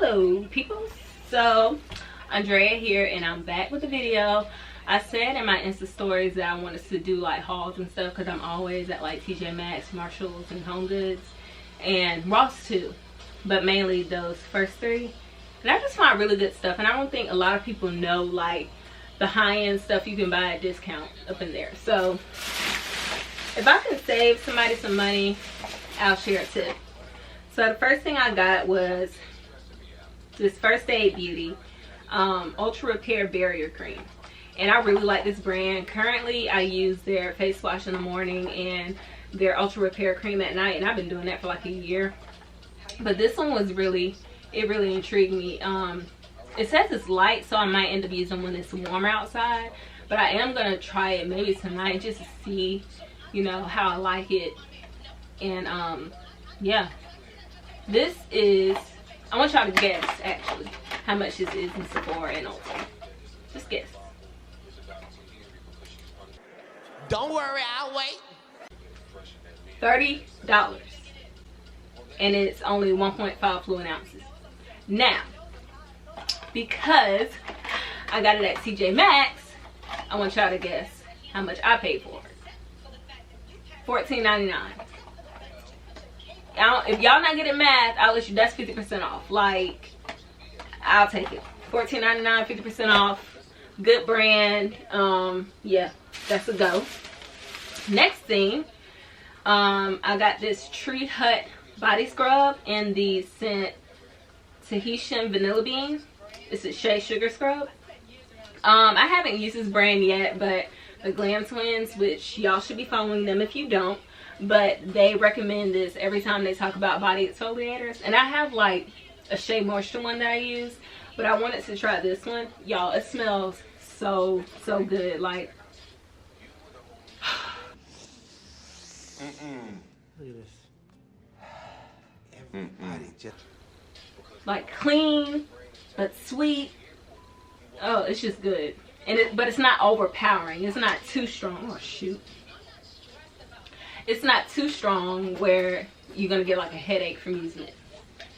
Hello people, so Andrea here and I'm back with a video. I said in my Insta stories that I wanted to do like hauls and stuff because I'm always at like TJ Maxx, Marshalls, and Home Goods, and Ross too, but mainly those first three. And I just find really good stuff, and I don't think a lot of people know like the high-end stuff you can buy at discount up in there. So if I can save somebody some money, I'll share a tip. So the first thing I got was this First Aid Beauty Ultra Repair Barrier Cream. And I really like this brand. Currently, I use their face wash in the morning and their Ultra Repair Cream at night. And I've been doing that for like a year. But this one was really, it really intrigued me. It says it's light, so I might end up using when it's warmer outside. But I am going to try it maybe tonight just to see, you know, how I like it. And yeah. This is, I want y'all to guess actually how much this is in Sephora and Ulta. Just guess. Don't worry, I'll wait. $30. And it's only 1.5 fluid ounces. Now, because I got it at TJ Maxx, I want y'all to guess how much I paid for it. $14.99. If y'all not good at math, I'll let you, that's 50% off. Like, I'll take it. $14.99, 50% off. Good brand. Yeah, that's a go. Next thing, I got this Tree Hut body scrub in the scent Tahitian Vanilla Bean. It's a Shea Sugar scrub. I haven't used this brand yet, but the Glam Twins, which y'all should be following them if you don't, but they recommend this every time they talk about body exfoliators. And I have like a Shea Moisture one that I use, but I wanted to try this one. Y'all, it smells so good. Like Look at this. Everybody just like clean but sweet. Oh, it's just good. And but it's not overpowering. It's not too strong. Oh shoot. It's not too strong where you're gonna get like a headache from using it.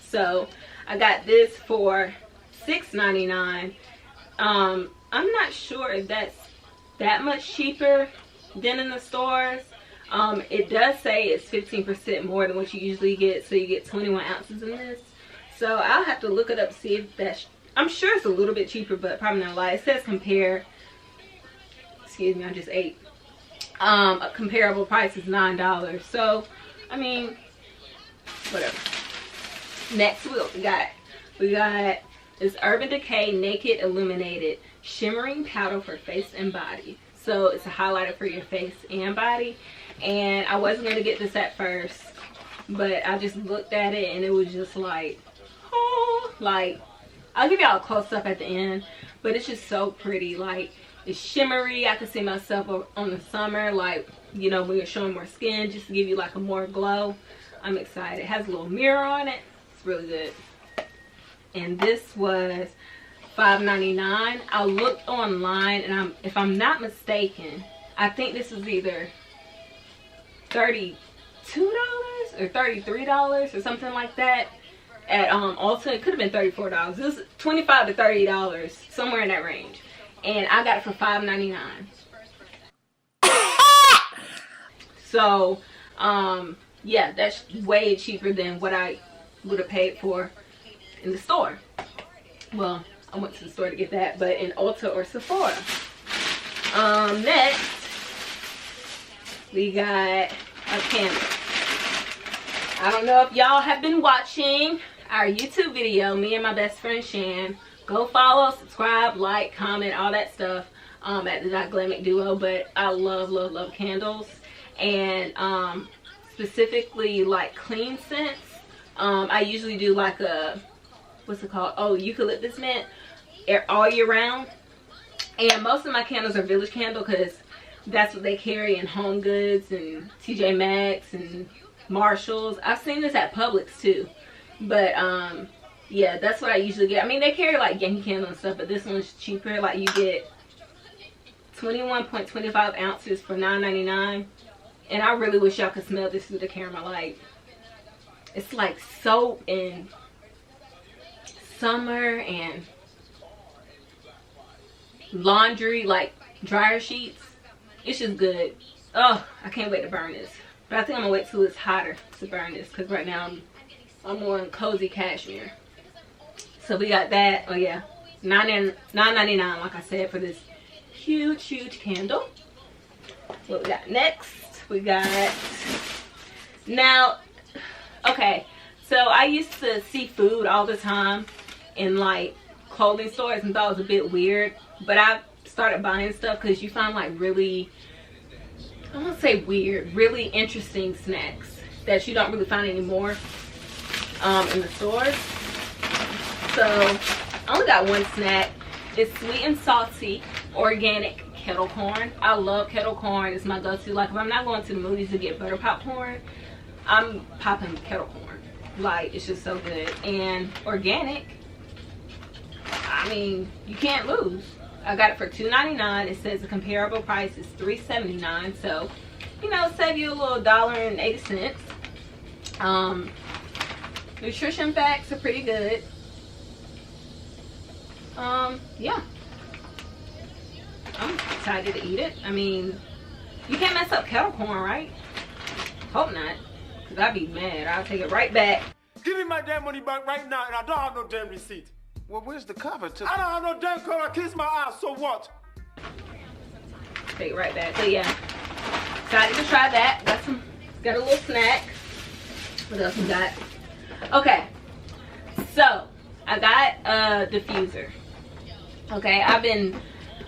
So I got this for $6.99. I'm not sure if that's that much cheaper than in the stores. It does say it's 15% more than what you usually get, so you get 21 ounces in this. So I'll have to look it up to see if that's, I'm sure it's a little bit cheaper, but probably not a lot. It says compare, excuse me, I just ate. A comparable price is $9. So I mean, whatever. Next we got this Urban Decay Naked Illuminated Shimmering Powder for Face and Body. So it's a highlighter for your face and body. And I wasn't gonna get this at first, but I just looked at it and it was just like, oh, like, I'll give y'all a close-up at the end, but it's just so pretty. Like, it's shimmery. I can see myself on the summer, like, you know, when you're showing more skin, just to give you like a more glow. I'm excited. It has a little mirror on it. It's really good. And this was $5.99. I looked online, and if I'm not mistaken, I think this is either $32 or $33 or something like that at Ulta. It could have been $34. This is $25 to $30, somewhere in that range. And I got it for $5.99. So yeah, that's way cheaper than what I would have paid for in the store. Well, I went to the store to get that, but in Ulta or Sephora. Next we got a candle. I don't know if y'all have been watching our YouTube video, me and my best friend Shan. Go follow, subscribe, like, comment, all that stuff at the Dynamic Duo. But I love candles, and specifically like clean scents. I usually do like a, what's it called? Oh, eucalyptus mint all year round. And most of my candles are Village Candle because that's what they carry in Home Goods and TJ Maxx and Marshalls. I've seen this at Publix too, but yeah, that's what I usually get. I mean, they carry like Yankee Candle and stuff, but this one's cheaper. Like, you get 21.25 ounces for $9.99. And I really wish y'all could smell this through the camera. Like, it's like soap and summer and laundry, like dryer sheets. It's just good. Oh, I can't wait to burn this. But I think I'm gonna wait till it's hotter to burn this, because right now I'm more in cozy cashmere. So we got that. Oh yeah, $9.99, like I said, for this huge candle. What we got next? We got, now, okay, so I used to see food all the time in like clothing stores and thought it was a bit weird, but I started buying stuff because you find like really, I won't say weird, really interesting snacks that you don't really find anymore in the stores. So I only got one snack. It's sweet and salty organic kettle corn. I love kettle corn. It's my go-to. Like if I'm not going to the movies to get butter popcorn, I'm popping kettle corn. Like it's just so good and organic. I mean, you can't lose. I got it for $2.99. It says the comparable price is $3.79. So, you know, save you a little $1.80. Nutrition facts are pretty good. Yeah. I'm excited to eat it. I mean, you can't mess up kettle corn, right? Hope not. Because I'd be mad. I'll take it right back. Give me my damn money back right now, and I don't have no damn receipt. Well, where's the cover to? I don't have no damn cover. I kiss my ass, so what? Take it right back. So yeah, excited to try that. Got a little snack. What else we got? Okay, so I got a diffuser. Okay, I've been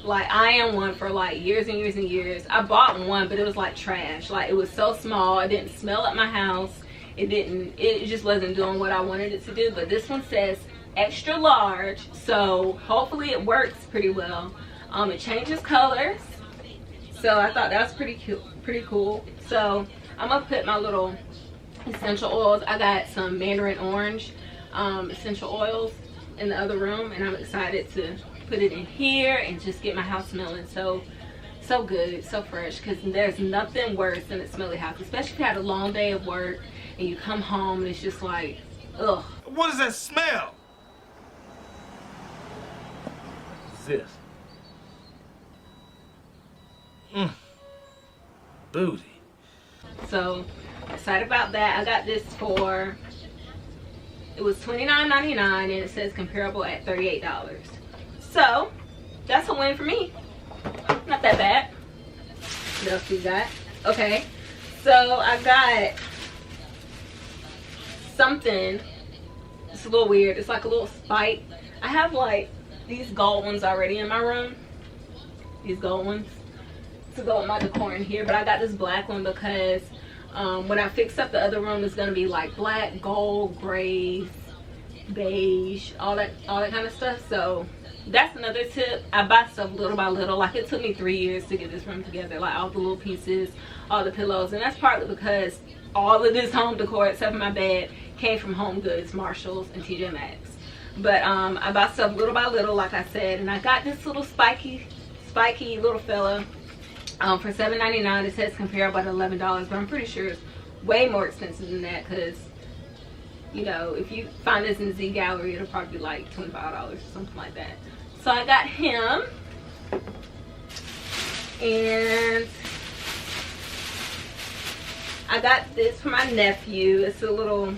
like eyeing one for like years and years and years. I bought one, but it was like trash. Like it was so small, it didn't smell at my house. It just wasn't doing what I wanted it to do. But this one says extra large, so hopefully it works pretty well. It changes colors, so I thought that was pretty cool. So I'm gonna put my little essential oils. I got some mandarin orange essential oils in the other room, and I'm excited to put it in here and just get my house smelling so good, so fresh, because there's nothing worse than a smelly house, especially if you had a long day of work and you come home and it's just like, ugh. What does that smell? This. Booty. So excited about that. I got this for, it was $29.99 and it says comparable at $38. So that's a win for me. Not that bad. What else we got? Okay, so I got something. It's a little weird. It's like a little spike. I have like these gold ones already in my room. These gold ones to go with my decor in here, but I got this black one because when I fix up the other room, it's gonna be like black, gold, grays, beige, all that kind of stuff. So that's another tip. I buy stuff little by little. Like it took me 3 years to get this room together, like all the little pieces, all the pillows, and that's partly because all of this home decor except for my bed came from Home Goods, Marshalls, and TJ Maxx. But I buy stuff little by little, like I said, and I got this little spiky little fella for $7.99. It says comparable at $11, but I'm pretty sure it's way more expensive than that, because you know, if you find this in Z Gallery, it'll probably be like $25 or something like that. So I got him, and I got this for my nephew. It's a little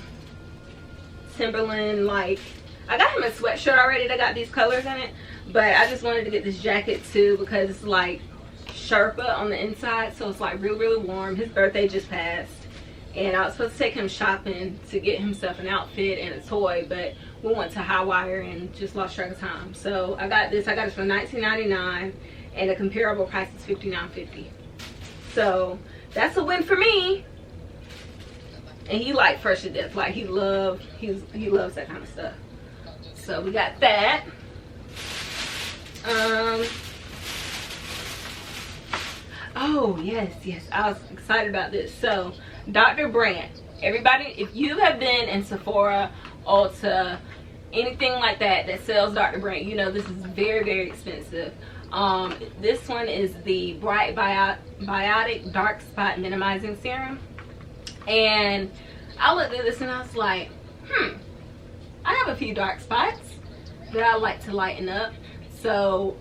Timberland, like, I got him a sweatshirt already that got these colors in it, but I just wanted to get this jacket too because it's like Sherpa on the inside, so it's like really warm. His birthday just passed, and I was supposed to take him shopping to get himself an outfit and a toy, but we went to High Wire and just lost track of time. So I got this. I got it for $19.99, and the comparable price is $59.50. So that's a win for me. And he like fresh to death. Like he loves that kind of stuff. So we got that. Oh yes, I was excited about this. So Dr. Brandt, everybody, if you have been in Sephora, Ulta, anything like that sells Dr. Brandt, you know this is very expensive. This one is the Bright Biotic Dark Spot Minimizing Serum, and I looked at this and I was like, I have a few dark spots. that I like to lighten up. So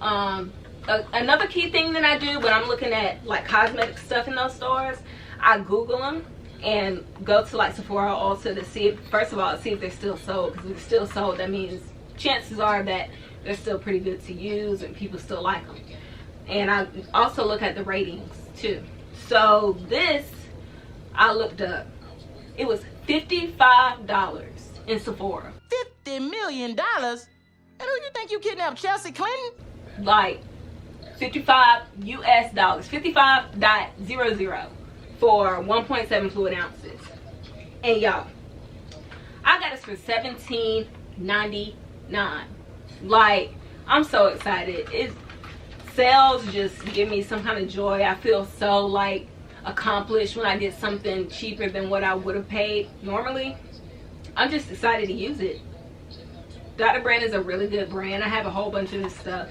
another key thing that I do when I'm looking at like cosmetic stuff in those stores, I Google them and go to like Sephora also to see if, first of all, see if they're still sold. Because if they're still sold, that means chances are that they're still pretty good to use and people still like them. And I also look at the ratings too. So this, I looked up, it was $55 in Sephora. $50 million? And who you think you kidnapped, Chelsea Clinton? Like 55 US dollars, 55.00 for 1.7 fluid ounces. And y'all, I got this for $17.99. Like, I'm so excited. Sales just give me some kind of joy. I feel so like accomplished when I get something cheaper than what I would have paid normally. I'm just excited to use it. Dr. Brandt is a really good brand. I have a whole bunch of this stuff.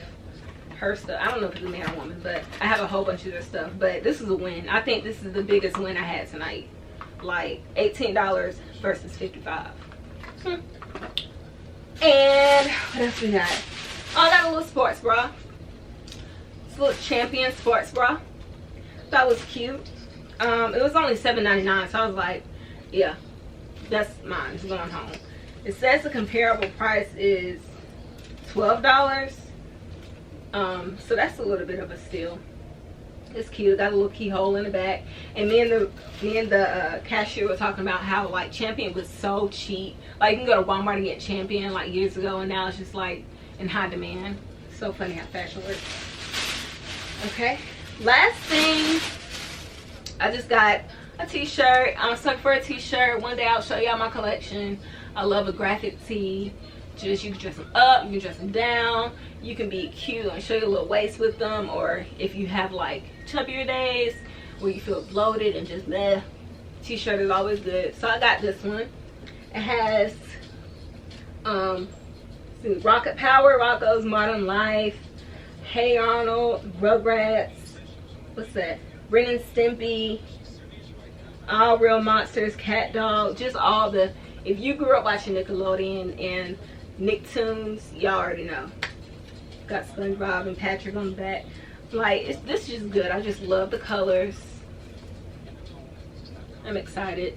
Her stuff. I don't know if it's a man or woman, but I have a whole bunch of their stuff. But this is a win. I think this is the biggest win I had tonight. Like $18 versus $55. And what else we got? Oh, I got a little sports bra. It's a little Champion sports bra. That was cute. It was only $7.99, so I was like, yeah, that's mine. It's going home. It says the comparable price is $12. So that's a little bit of a steal. It's cute. Got a little keyhole in the back. And me and the cashier were talking about how like Champion was so cheap. Like you can go to Walmart and get Champion like years ago, and now it's just like in high demand. So funny how fashion works. Okay, last thing, I just got a t-shirt. I'm stuck for a t-shirt. One day I'll show y'all my collection. I love a graphic tee. Just, you can dress them up, you can dress them down, you can be cute and show your little waist with them, or if you have like chubbier days where you feel bloated and just bleh, t-shirt is always good. So I got this one. It has Rocket Power, Rocco's Modern Life, Hey Arnold, Rugrats, what's that, Ren and Stimpy, All Real Monsters, Cat Dog, just all the, if you grew up watching Nickelodeon and Nicktoons, y'all already know. Got SpongeBob and Patrick on the back. Like, this is just good. I just love the colors. I'm excited.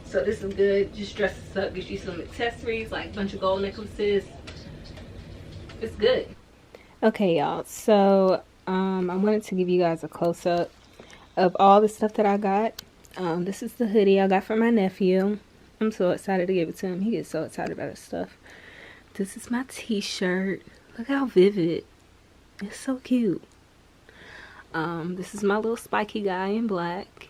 So this is good. Just dresses up, gives you some accessories, like a bunch of gold necklaces. It's good. Okay, y'all. So I wanted to give you guys a close-up of all the stuff that I got. This is the hoodie I got for my nephew. I'm so excited to give it to him. He gets so excited about his stuff. This is my t-shirt. Look how vivid. It's so cute. This is my little spiky guy in black.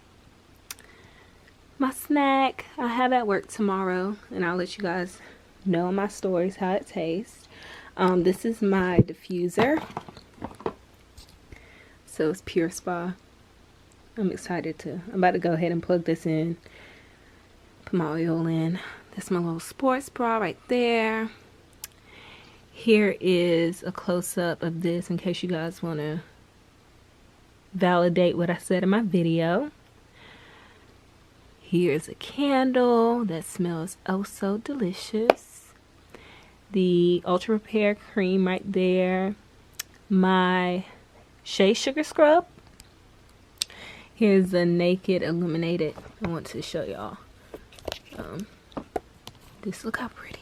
My snack, I have at work tomorrow, and I'll let you guys know in my stories how it tastes. This is my diffuser. So it's Pure Spa. I'm about to go ahead and plug this in. Put my oil in. That's my little sports bra right there. Here is a close-up of this in case you guys want to validate what I said in my video. Here's a candle that smells oh so delicious. The Ultra Repair cream right there. My Shea Sugar Scrub. Here's the Naked Illuminated. I want to show y'all. This, look how pretty.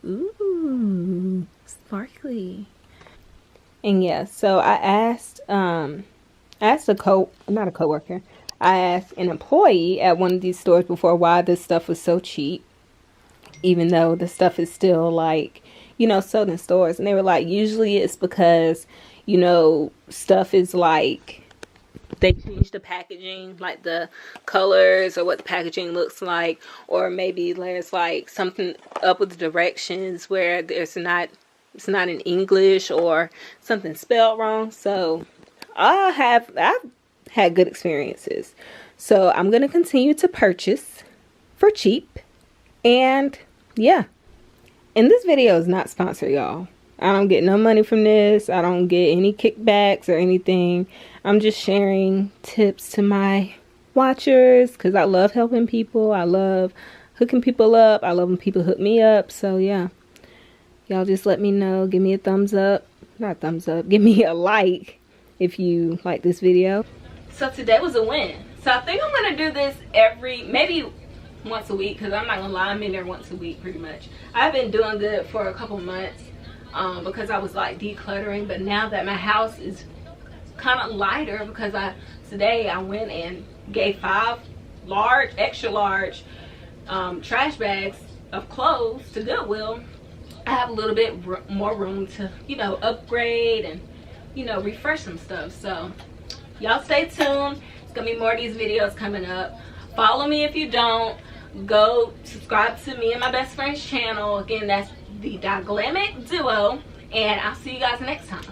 Ooh, sparkly. And yeah, so I asked not a coworker. I asked an employee at one of these stores before why this stuff was so cheap, even though the stuff is still like, you know, sold in stores. And they were like, usually it's because, you know, stuff is like, they change the packaging, like the colors or what the packaging looks like, or maybe there's like something up with the directions where it's not in English or something spelled wrong. So I've had good experiences. So I'm gonna continue to purchase for cheap. And yeah, and this video is not sponsored, y'all. I don't get no money from this. I don't get any kickbacks or anything. I'm just sharing tips to my watchers because I love helping people. I love hooking people up. I love when people hook me up. So yeah, Y'all just let me know. Give me a thumbs up. Not thumbs up. Give me a like if you like this video. So today was a win. So I think I'm going to do this maybe once a week, because I'm not going to lie, I'm in there once a week pretty much. I've been doing good for a couple months because I was like decluttering. But now that my house is kind of lighter, because today I went and gave 5 extra large trash bags of clothes to Goodwill, I have a little bit more room to, you know, upgrade and, you know, refresh some stuff. So y'all stay tuned. It's gonna be more of these videos coming up. Follow me if you don't. Go subscribe to me and my best friend's channel. Again, that's the Dyglamicduo, and I'll see you guys next time.